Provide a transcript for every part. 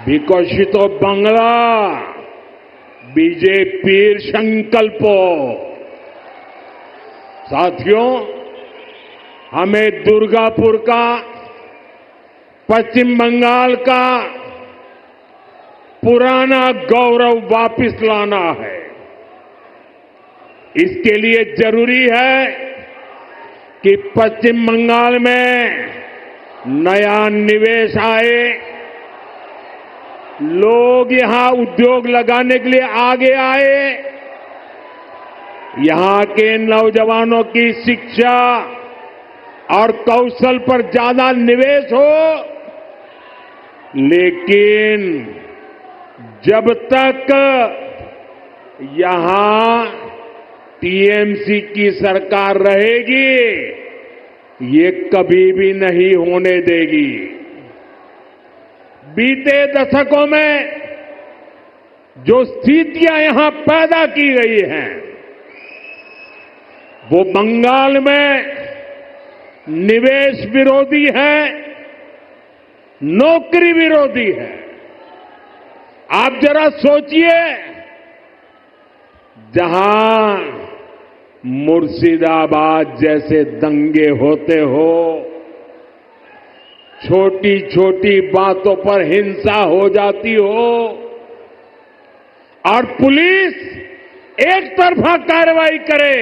विकसित बांग्ला बीजेपीर संकल्प। साथियों, हमें दुर्गापुर का, पश्चिम बंगाल का पुराना गौरव वापस लाना है। इसके लिए जरूरी है कि पश्चिम बंगाल में नया निवेश आए, लोग यहां उद्योग लगाने के लिए आगे आए, यहां के नौजवानों की शिक्षा और कौशल पर ज्यादा निवेश हो। लेकिन जब तक यहां टीएमसी की सरकार रहेगी, ये कभी भी नहीं होने देगी। बीते दशकों में जो स्थितियां यहां पैदा की गई हैं, वो बंगाल में निवेश विरोधी है, नौकरी विरोधी है। आप जरा सोचिए, जहां मुर्शिदाबाद जैसे दंगे होते हो, छोटी छोटी बातों पर हिंसा हो जाती हो और पुलिस एक तरफा कार्रवाई करे,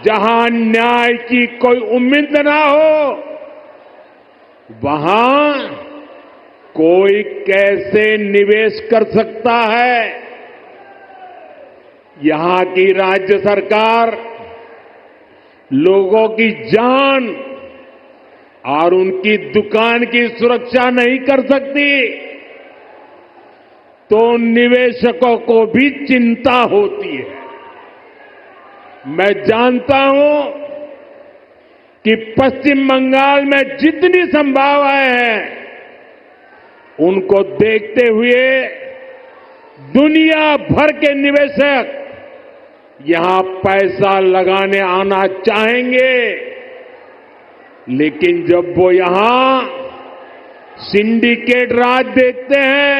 जहां न्याय की कोई उम्मीद ना हो, वहां कोई कैसे निवेश कर सकता है? यहां की राज्य सरकार लोगों की जान और उनकी दुकान की सुरक्षा नहीं कर सकती, तो निवेशकों को भी चिंता होती है। मैं जानता हूं कि पश्चिम बंगाल में जितनी संभावनाएं हैं, उनको देखते हुए दुनिया भर के निवेशक यहां पैसा लगाने आना चाहेंगे। लेकिन जब वो यहां सिंडिकेट राज देखते हैं,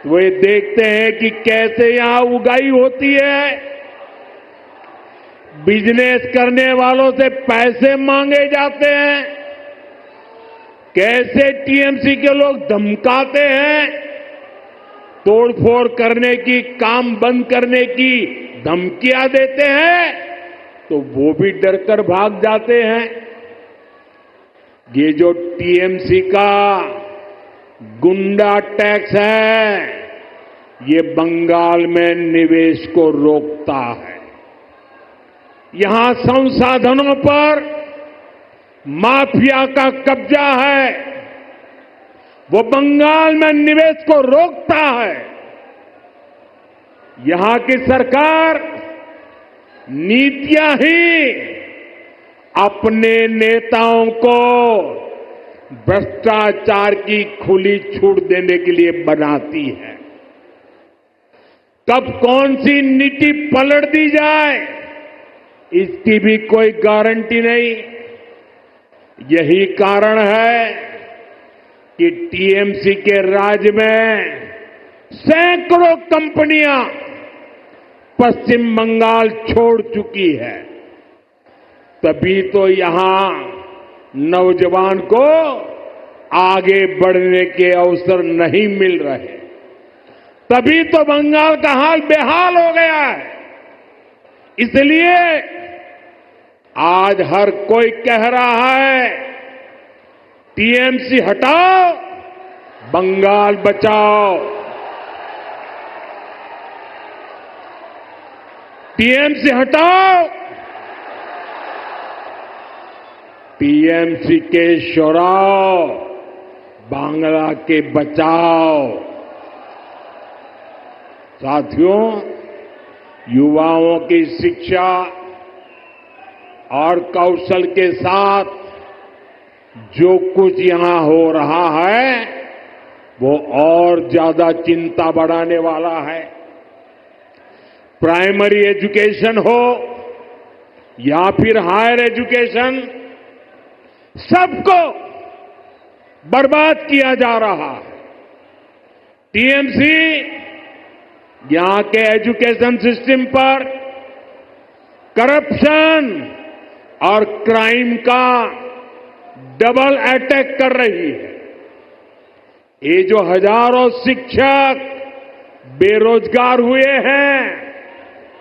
तो वे देखते हैं कि कैसे यहां उगाही होती है, बिजनेस करने वालों से पैसे मांगे जाते हैं, कैसे टीएमसी के लोग धमकाते हैं, तोड़फोड़ करने की, काम बंद करने की धमकियां देते हैं, तो वो भी डरकर भाग जाते हैं। ये जो टीएमसी का गुंडा टैक्स है, ये बंगाल में निवेश को रोकता है। यहां संसाधनों पर माफिया का कब्जा है, वो बंगाल में निवेश को रोकता है। यहां की सरकार नीतियां ही अपने नेताओं को भ्रष्टाचार की खुली छूट देने के लिए बनाती है। कब कौन सी नीति पलट दी जाए, इसकी भी कोई गारंटी नहीं। यही कारण है कि टीएमसी के राज में सैकड़ों कंपनियां पश्चिम बंगाल छोड़ चुकी है। तभी तो यहां नौजवान को आगे बढ़ने के अवसर नहीं मिल रहे, तभी तो बंगाल का हाल बेहाल हो गया है। इसलिए आज हर कोई कह रहा है, टीएमसी हटाओ, बंगाल बचाओ। टीएमसी हटाओ, टीएमसी के शोराव, बांग्ला के बचाओ। साथियों, युवाओं की शिक्षा और कौशल के साथ जो कुछ यहां हो रहा है, वो और ज्यादा चिंता बढ़ाने वाला है। प्राइमरी एजुकेशन हो, या फिर हायर एजुकेशन, सबको बर्बाद किया जा रहा है। टीएमसी यहां के एजुकेशन सिस्टम पर करप्शन और क्राइम का डबल अटैक कर रही है। ये जो हजारों शिक्षक बेरोजगार हुए हैं,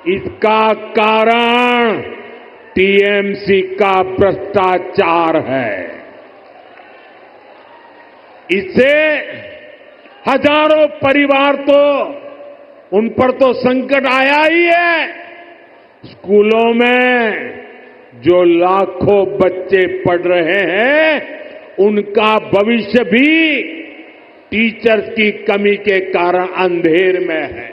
इसका कारण टीएमसी का भ्रष्टाचार है। इससे हजारों परिवार तो उन पर तो संकट आया ही है। स्कूलों में जो लाखों बच्चे पढ़ रहे हैं, उनका भविष्य भी टीचर्स की कमी के कारण अंधेर में है।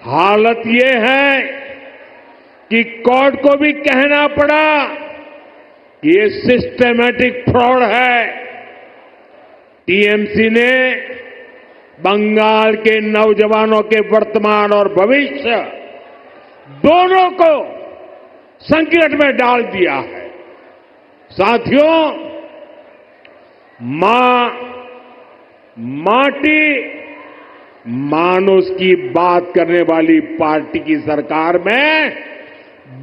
हालत ये है कि कोर्ट को भी कहना पड़ा कि ये सिस्टमैटिक फ्रॉड है। टीएमसी ने बंगाल के नौजवानों के वर्तमान और भविष्य दोनों को संकट में डाल दिया है। साथियों, माटी मानुष की बात करने वाली पार्टी की सरकार में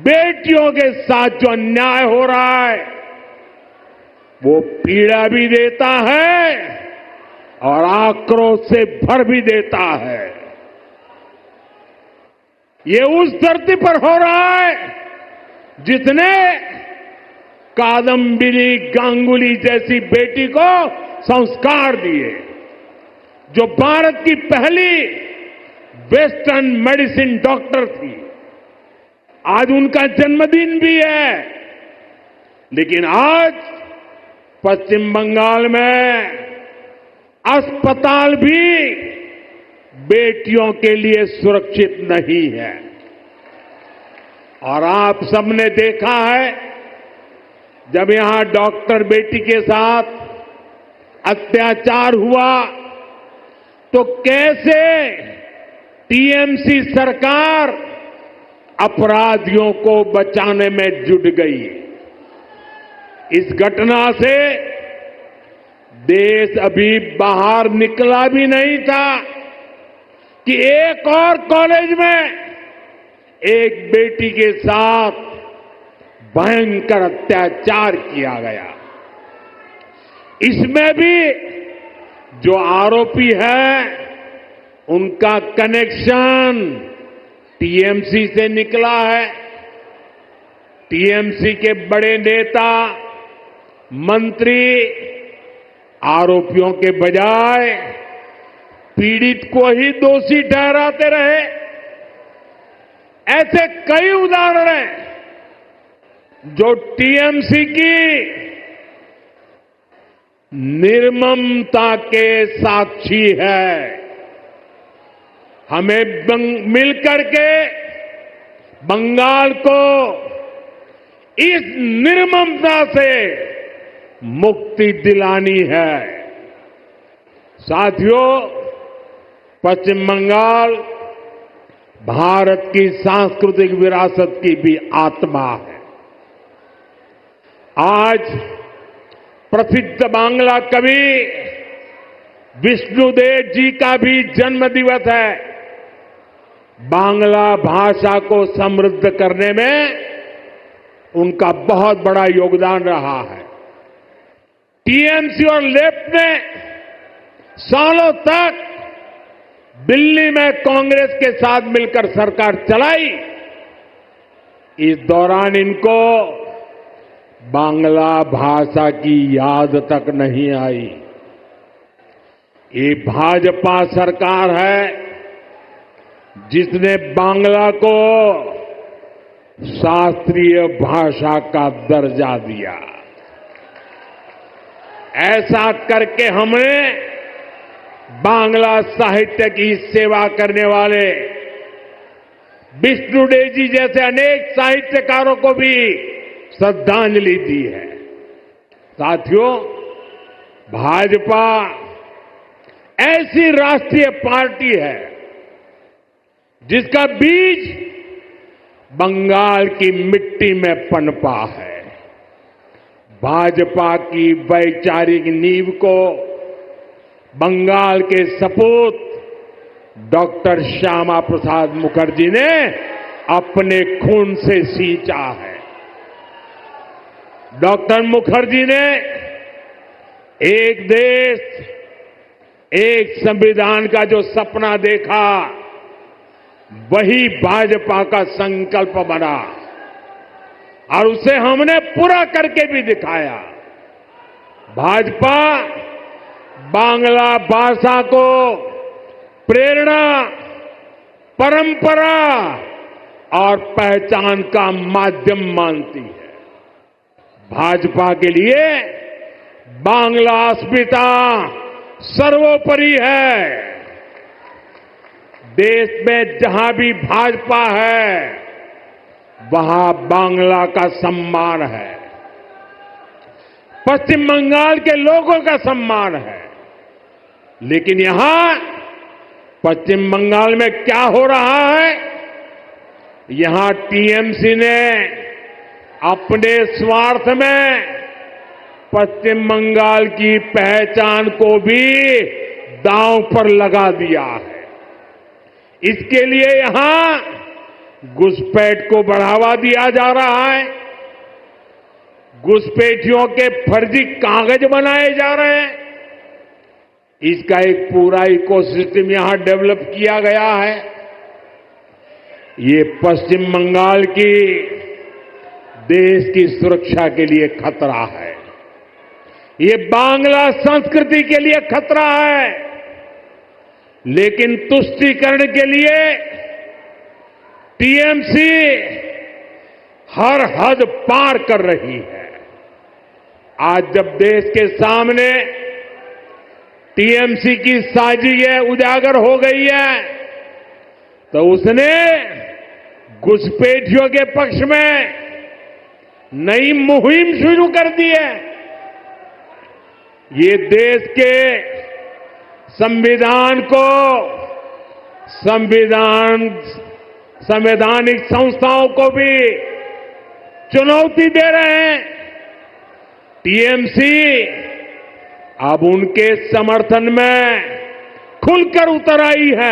बेटियों के साथ जो अन्याय हो रहा है, वो पीड़ा भी देता है और आक्रोश से भर भी देता है। ये उस धरती पर हो रहा है जिसने कादम्बिनी गांगुली जैसी बेटी को संस्कार दिए, जो भारत की पहली वेस्टर्न मेडिसिन डॉक्टर थी। आज उनका जन्मदिन भी है, लेकिन आज पश्चिम बंगाल में अस्पताल भी बेटियों के लिए सुरक्षित नहीं है। और आप सबने देखा है, जब यहां डॉक्टर बेटी के साथ अत्याचार हुआ तो कैसे टीएमसी सरकार अपराधियों को बचाने में जुट गई। इस घटना से देश अभी बाहर निकला भी नहीं था कि एक और कॉलेज में एक बेटी के साथ भयंकर अत्याचार किया गया। इसमें भी जो आरोपी है, उनका कनेक्शन टीएमसी से निकला है। टीएमसी के बड़े नेता, मंत्री आरोपियों के बजाय पीड़ित को ही दोषी ठहराते रहे। ऐसे कई उदाहरण हैं जो टीएमसी की निर्ममता के साक्षी है। हमें मिलकर के बंगाल को इस निर्ममता से मुक्ति दिलानी है। साथियों, पश्चिम बंगाल भारत की सांस्कृतिक विरासत की भी आत्मा है। आज प्रसिद्ध बांग्ला कवि विष्णुदेव जी का भी जन्म दिवस है। बांग्ला भाषा को समृद्ध करने में उनका बहुत बड़ा योगदान रहा है। टीएमसी और लेफ्ट ने सालों तक दिल्ली में कांग्रेस के साथ मिलकर सरकार चलाई। इस दौरान इनको बांग्ला भाषा की याद तक नहीं आई। ये भाजपा सरकार है जिसने बांग्ला को शास्त्रीय भाषा का दर्जा दिया। ऐसा करके हमने बांग्ला साहित्य की सेवा करने वाले विष्णुदेव जी जैसे अनेक साहित्यकारों को भी श्रद्धांजलि दी है। साथियों, भाजपा ऐसी राष्ट्रीय पार्टी है जिसका बीज बंगाल की मिट्टी में पनपा है। भाजपा की वैचारिक नींव को बंगाल के सपूत डॉक्टर श्यामा प्रसाद मुखर्जी ने अपने खून से सींचा है। डॉक्टर मुखर्जी ने एक देश, एक संविधान का जो सपना देखा, वही भाजपा का संकल्प बना और उसे हमने पूरा करके भी दिखाया। भाजपा बांग्ला भाषा को प्रेरणा, परंपरा और पहचान का माध्यम मानती है। भाजपा के लिए बांग्ला अस्मिता सर्वोपरि है। देश में जहां भी भाजपा है, वहां बांग्ला का सम्मान है, पश्चिम बंगाल के लोगों का सम्मान है। लेकिन यहां पश्चिम बंगाल में क्या हो रहा है? यहां टीएमसी ने अपने स्वार्थ में पश्चिम बंगाल की पहचान को भी दांव पर लगा दिया है। इसके लिए यहां घुसपैठ को बढ़ावा दिया जा रहा है। घुसपैठियों के फर्जी कागज बनाए जा रहे हैं। इसका एक पूरा इकोसिस्टम यहां डेवलप किया गया है। ये पश्चिम बंगाल की देश की सुरक्षा के लिए खतरा है। ये बांग्ला संस्कृति के लिए खतरा है। लेकिन तुष्टीकरण के लिए टीएमसी हर हद पार कर रही है। आज जब देश के सामने टीएमसी की साजिशें उजागर हो गई है, तो उसने घुसपैठियों के पक्ष में नई मुहिम शुरू कर दी है। ये देश के संविधान को, संवैधानिक संस्थाओं को भी चुनौती दे रहे हैं। टीएमसी अब उनके समर्थन में खुलकर उतर आई है।